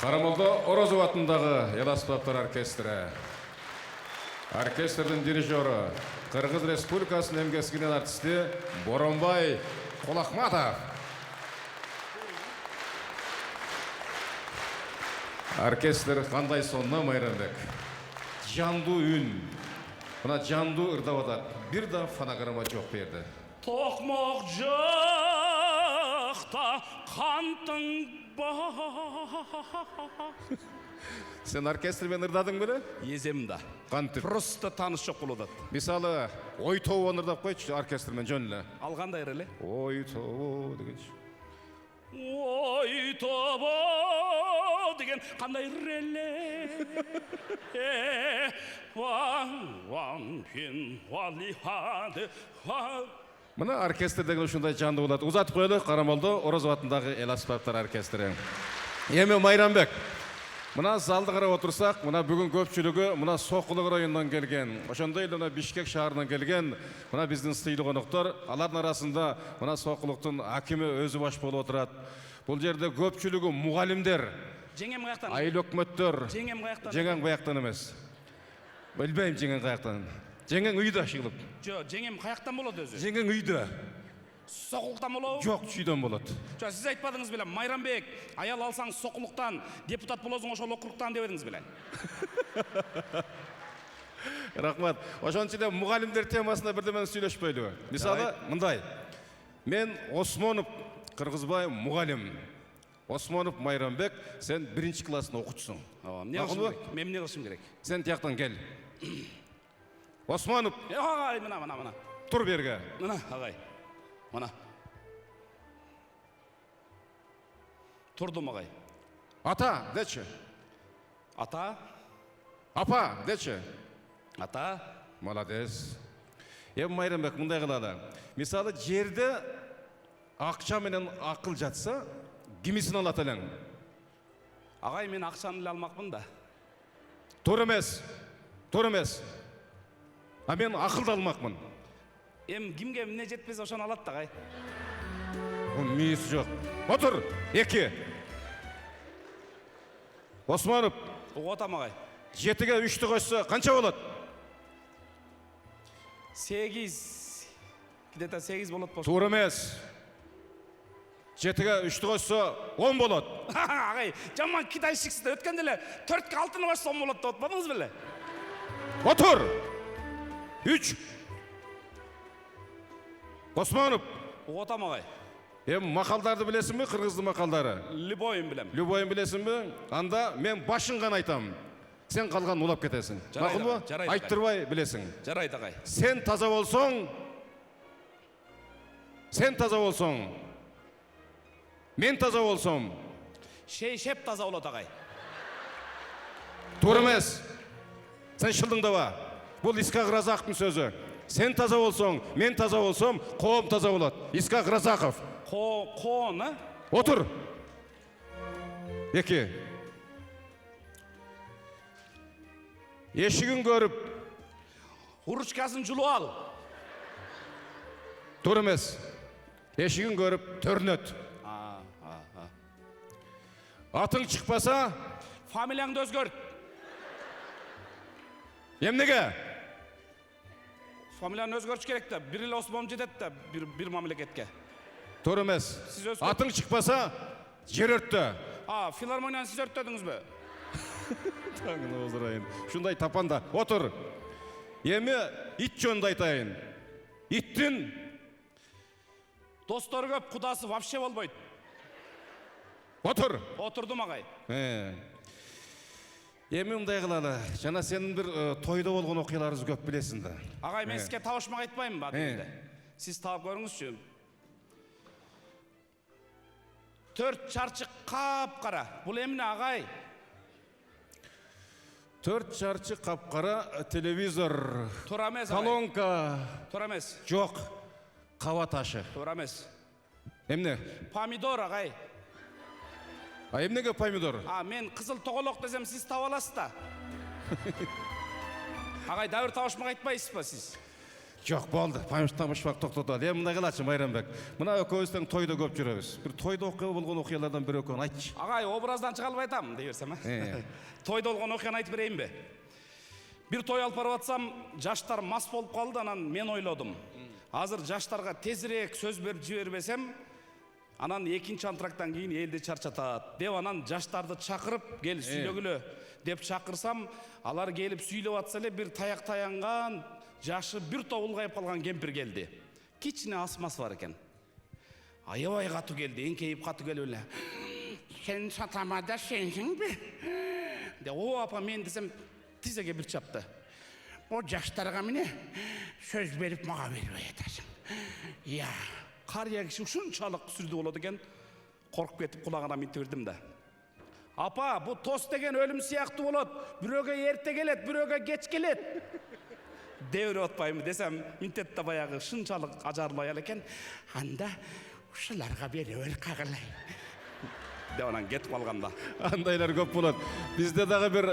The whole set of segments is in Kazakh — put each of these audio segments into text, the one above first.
Қарамолда Орозов атындағы ел аспаптар оркестрі. Оркестрдің дирижері Қырғыз Республикасының еңбек сіңірген артисті Боронбай Қолахматов. Оркестр қандай сонна Майранбек. Жанду үн. Мына жанду ырдап атат. Бір да фонограмма жоқ берді. Тоқмақ жақта қантың бар. Сен оркестрмен ырдадың біле? Еземді. Қантып. Просто таныш жоқ болады. Мысалы, ой тоуын ырдап қойшы оркестрмен жөнілі. Алғандай реле? Ой тоу дегенші. Ой тобо деген қандай реле? Ваң пен валихады ва. Мына оркестр деген ушундай жанды болады. Узатып қойлы Қарамолда Орозов атындағы ел аспаптар оркестрі. Еме Майранбек. Мына залды қарап отырсақ, мына бүгін көпшілігі мына Соқылық районынан келген, ошондой эле Бишкек шаарынан келген, мына биздин сыйлуу конуктар, алардын арасында мына Соқылыктын акими өзү баш болуп отурат. Бул жерде көпчүлүгү мугалимдер, Жеңем каяктан? айыл өкмөттөр. Жеңем каяктан? Жеңең баяктан эмес. Билбейм жеңең каяктан. Жеңең үйдө шыгылып. Жо, жеңем каяктан болот өзү? Жеңең үйдө. Соқылықтан болобу? Жок, чүйдөн болот. Жо, сиз айтпадыңыз беле, Майранбек, аял алсаң Соқылықтан, депутат болосуң ошол округтан деп едиңиз беле? Рахмат. Ошончо эле мугалимдер темасында бирдемен сүйлөшпөйлүбү. Мисалы, мындай. Мен Осмонов Кыргызбай мугалим. Осмонов Майранбек, сен 1-чи класстын окуучусуң. Эмне кылышым керек? Мен эмне кылышым керек? Сен тияктан кел. Осмонов, Агай, мына. тур берге. Мына, агай. Мына. Турдум агай. Ата, дечи. Ата? Апа, дечи. Ата? Молодец. Майранбек мындай кылалы. Мисалы, жерде акча менен акыл жатса, кимисин алат элең? Агай, мен акчаны эле алмакмын да. Тур эмес. А мен акылды алмакмын. Кимге эмне жетпесе ошону алат да, агай. Бул мээси жок. Отур, 2. Осмонов, Угуп атам, агай. 7-ге 3-тү кошсо канча болот? 8. Где-то 8 болот болсо. Туура эмес. 7-ге 3-тү кошсо 10 болот. Агай, жаман китайшиксиз. Өткөндө эле 4-ке 6-ны кошсо 10 болот деп атпадыңыз беле? Отур. 3. Осмонов, Угуп атам, агай. макалдарды билесиңби, кыргыздын макалдары? Любойын билем. Любойын билесиңби? Анда мен башын гана айтам. Сен калган улап кетесиң. Макулбу? жарайт. Айттырбай билесиң. Жарайт, агай. Сен таза болсоң, мен таза болсом, Шеп таза болот, агай. туура эмес. Сен шылдыңдаба. Бул Исхак Разаковдун сөзү. Сен таза болсоң, мен таза болсом, коом таза болот. Исхак Разаков. Коон, а? Отур. 2. Эшигин көрүп, Уручкасын жулуп ал. туура эмес. Эшигин көрүп төрүнөт. Атың чыкпаса, Фамилияңды өзгөрт. эмнеге? Фамилияны өзгөртүш керек да. Бир эле Осмон жетет да, бир мамлекетке. Туура эмес. Сиз өзгөрт. Атың чыкпаса, жер өрттө. Филармонияны сиз өрттөдүңүзбү? Таңын озурайын. Шундай тапанда. Отур. Эми ит жөнүндө айтайын. Иттин Достору көп, кудасы вообще болбойт. отур. Отурдум, агай. Эми мындай кылалы. Жана сенин бир тойдо болгон окуяларыңыз көп билесиң да. Агай, мен сизге табышмак айтпаймынбы адегенде? Сиз таап көрүңүзчү. 4 чарчы кап-кара. Бул эмне, агай? 4 чарчы капкара телевизор, Туура эмес, агай. колонка, Туура эмес. жок, каба ташы. Туура эмес. Эмне? Помидор, агай. Эмнеге помидор? Мен кызыл тоголок десем, сиз таап аласыз да. Агай, дабыр табышмак айтпайсызбы сиз? Жоқ, болды. Тамышпақ тоқтатады. Мына қалашы Майрамбек. Мына өкөөбүздөн тойда көп жүрөбүз. Бір тойда окуя болгон окуялардан бір өкөн айтчы. Агай, образдан чыга албай атам дей берсем, Тойда болгон окуяны айтып берейин бе? Бир той алып барып атсам, жаштар мас болуп калды, анан мен ойлодум. Азыр жаштарга тезирээк сөз берип жибербесем, анан экинчи антрактан кийин элди чарчатат деп анан жаштарды чакырып кел сүйлөгүлө деп чакырсам, алар келип сүйлөп атса эле бир таяк таянган, жашы бир топ улгайып калган кемпир келди. Кичине асмасы бар экен. Аябай катуу келди, эңкейип катуу келип эле. Сен сатамада сенсиңби? Де, о апа мен десем, тизеге бир чапты. О жаштарга міне сөз берип мага бербей атасың. Я, кария киши ушунчалык сүрдүү болот экен. Коркуп кетип кулагына минтип бердим да. Апа, бу тос деген өлүм сыяктуу болот. Бирөөгө эрте келет, бирөөгө кеч келет. Девирип атпайбы десем, минтет да баягы шынчалык ажарлай экен. Анда ушуларга беребер кагылай. Деп анан кетип калганда. Андайлар көп болот. Бизде дагы бир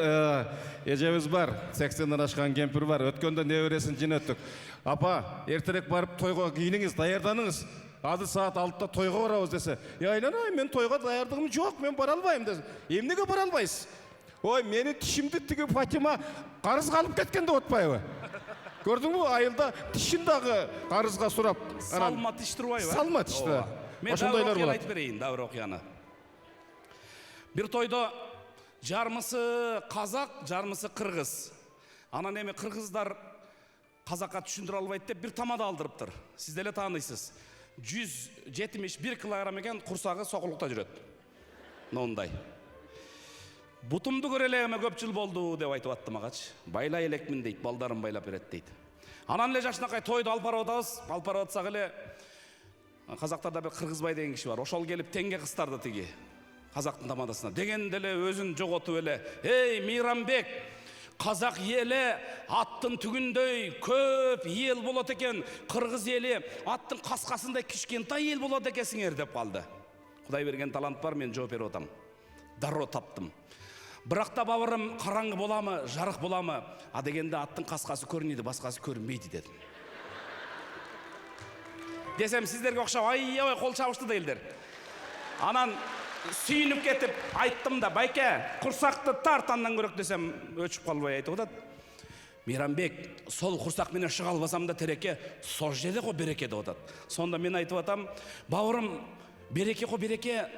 эжебиз бар, 80-ден ашкан кемпир бар. Өткөндө небересин жинеттик. Апа, эртерээк барып тойго кийиниңиз, даярданыңыз. Азыр саат 6-да тойго барабыз десе. Я айланай, мен тойго даярдыгым жок, мен бара албайм десе. Эмнеге бара албайсыз? Ой, мени тишимди тиги Фатима карызга алып кеткен деп атпайбы? Көрдүңбү, айылда тишин дагы карызга сурап, Салма тиш турбайбы? Салма тишти. Мен Ошондойлор окуя болот. айтып берейин, да бир окуяны. Бир тойдо жармысы казак, жармысы кыргыз. Анан эми кыргыздар казакка түшүндүрө албайт деп бир тамада алдырыптыр. Сиз деле тааныйсыз. 171 килограмм экен, курсагы сокулукта жүрөт. Нондай. Бутумду көрө эле эме көп жыл болду деп айтып атты магачы. Байлай элекмин дейт, балдарым байлап берет дейт. Анан эле жашынакай тойду алып барып атабыз. Алып барып атсак эле казактарда бир Кыргызбай деген киши бар. Ошол келип теңге кыстарды тиги казактын тамадасына. Дегенде эле өзүн жоготуп эле, "Эй, Мейрамбек, казак эли аттын түгүндөй көп ел болот экен, кыргыз эли аттын каскасындай кичкентай ел болот экенсиңер" деп калды. Кудай берген талант бар, мен жооп берип атам. Дароо таптым. Бирок да бабырым караңгы боламы, жарык боламы? А дегенде аттын каскасы көрүнөйдү, башкасы көрүнбөйдү дедим. Десем сиздерге окшоп аябай кол чабышты дейлдер. Анан сүйүнүп кетип айттым да, "Байке, курсакты тарт андан көрөк" десем, өчүп калбай айтып атат. "Мейрамбек, сол курсак менен чыга албасам да тереке, сол жерде го береке" деп атат. Сонда мен айтып атам, "Бабырым, береке го береке,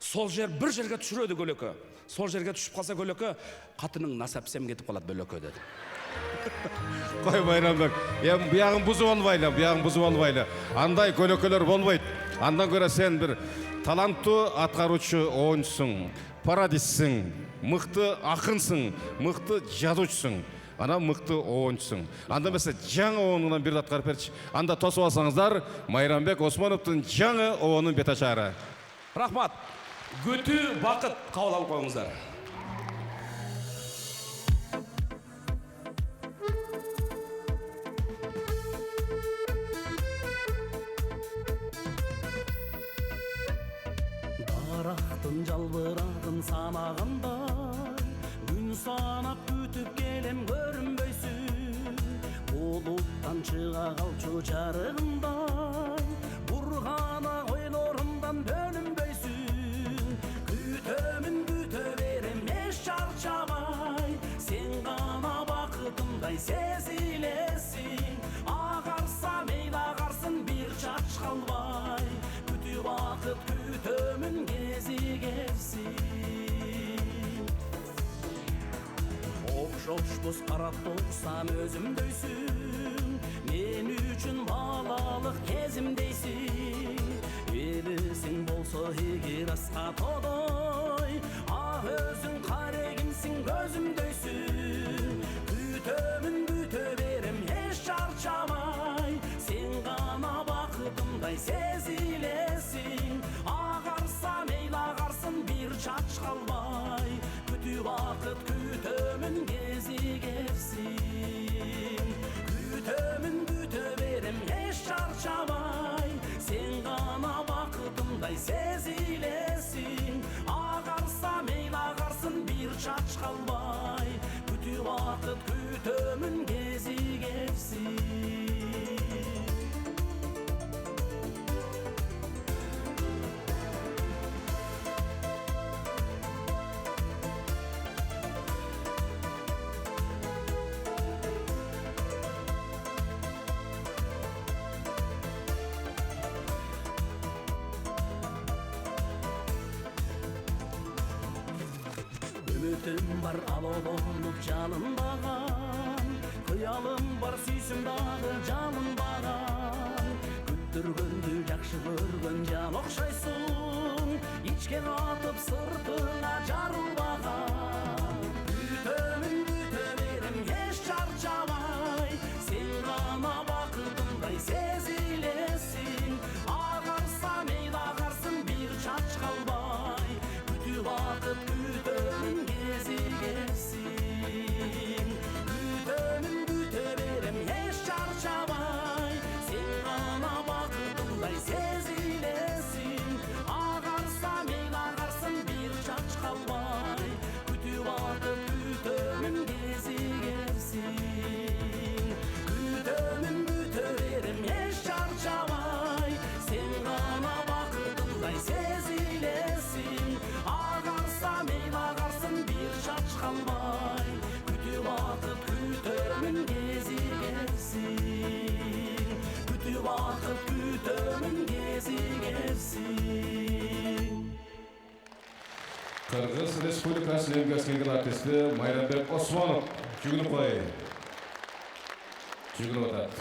сол жер бир жерге түшүрөдү көлөкө. Сол жерге түшүп калса көлөкө, катының насапсем кетип калат бөлөкө" деди. Кой Майрамбек, биягын бузуп албайлы, биягын бузуп албайлы. Андай көлөкөлөр болбойт. Андан көрө сен бир таланттуу аткаруучу оюнчусуң, пародистсиң, мыкты акынсың, мыкты жазуучусуң, анан мыкты оюнчусуң. Анда эмесе жаңы оюнунан бир аткарып берчи. Анда тосуп алсаңыздар, Майрамбек Осмоновдун жаңы оюнунун бет ачары. Рахмат. Күтүү бакыт кабыл алып коюңуздар. Дарактын жалбырагын санагандай, күн санап күтүп келем көрүнбөйсүң. Булуттан чыга калчу жарыгындай, бургана ойлорумдан бөлүнбөйсүң. Күтөмүн күтө берем эч чарчабай, сен гана бакытымдай сезилесиң. Агарса мейли агарсын бир чач калбай, күтүп бакыт күтөмүн кезигерсиң. Окшошпуз карап турсам өзүмдөйсүң, мен үчүн балалык кезимдейсиң. Элесиң болсо эгер аска тодой, а өзүң карегимсиң көзүмдөйсүң. Күтөмүн күтө берем эч чарчабай, сен гана бакытымдай сезилесиң. Агарса мейли агарсын бир чач калбай, күтүп бакыт күтөмүн кезигерсиң. Күтөмүн күтө берем эч чарчабай, сен гана бакытымдай сезилесиң. Агарса мейли агарсын бир чач калбай, күтүп бакыт күтөмүн кезигерсиң. үмітім бар алауланып жалынбаған, қиялым бар сүйсім дағы жалынбаған, күттіргенді жақшы көрген жан оқшайсың, ичке қатып сыртыңа жарылбаған. Күтемін күте берем еш шаршамай, сен ғана бақытымдай сезілесің, ағарса мейлі ағарсын бір шач қалбай, күтіп бақыт күтемін кезігесің. Күтемін күте берем еш шаршамай, сен ғана бақытымдай сезілесің, ағарса мейлі ағарсын бір шач қалбай, күтіп бақыт күтемін кезігесің. Күтемін күте берем еш шаршамай, сен ғана бақытымдай сезілесің, ағарса мейлі ағарсын бір шач қалбай, күтіп бақыт күтемін кезігесің. Күтіп бақыт күтемін кезігесің. Кыргыз Республикасы еңбек сіңірген артисті Майрамбек Осмонов жүгініп қой. Жүгініп атады.